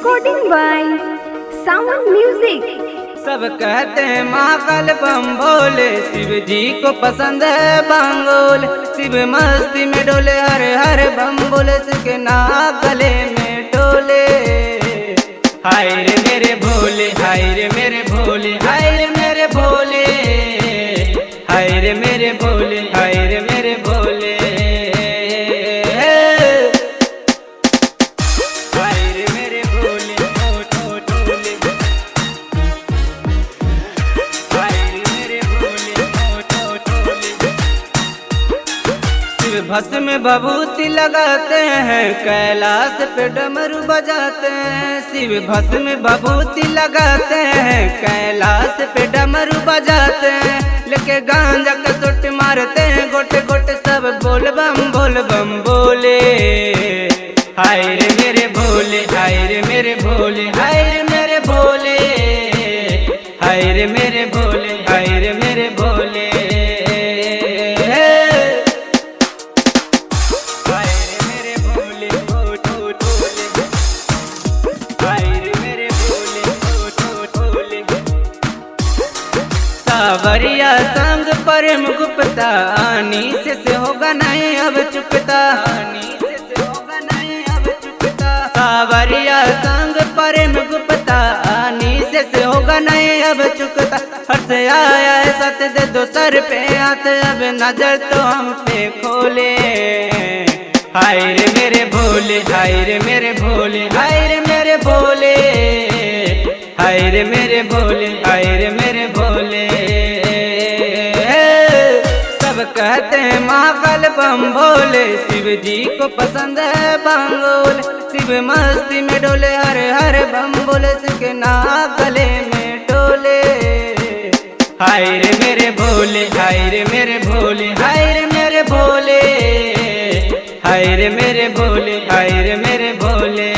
Recording by sound music. सब कहते हैं महाकाल बम भोले, शिव जी को पसंद है बांगोल। शिव मस्ती में डोले हर हर बम बोले, शिव के नाग गले में डोले। हाय रे मेरे भोले, हाय रे मेरे भोले, हाय रे मेरे भोले, हाय रे मेरे भोले, हाय रे मेरे भोले। भस्म में भभूति लगाते हैं, कैलाश पे डमरू बजाते हैं। शिव भस्म में भभूति लगाते हैं, कैलाश पे डमरू बजाते हैं। लेके गांजा के सुट मारते हैं, गोटे गोटे सब बोल बम बोले। हाय रे मेरे भोले, हाय रे मेरे भोले, हाय रे मेरे भोले, हाय रे मेरे भोले, हाय रे मेरे भोले। सावरिया संग प्रेम गुप्ता, आनी से होगा नहीं अब चुकता, आनी से होगा नहीं अब चुकता। सावरिया संग प्रेम गुप्ता, आनी से होगा नहीं अब चुकता। हर्ष आया है सत दे दो सर पे हाथ, अब नजर तो हम पे खोले। हाय रे मेरे भोले, हाय रे मेरे भोले, हाय रे मेरे भोले, हाय रे मेरे भोले, हाय रे मेरे भोले। सब कहते हैं महाकाल बम भोले, शिव जी को पसंद है बांगोल। शिव मस्ती में डोले हर हर बम बोले, शिव के नाग गले में डोले। हाय रे मेरे भोले, हाय रे मेरे भोले, हाय रे मेरे भोले, हाय रे मेरे भोले, हाय रे मेरे भोले।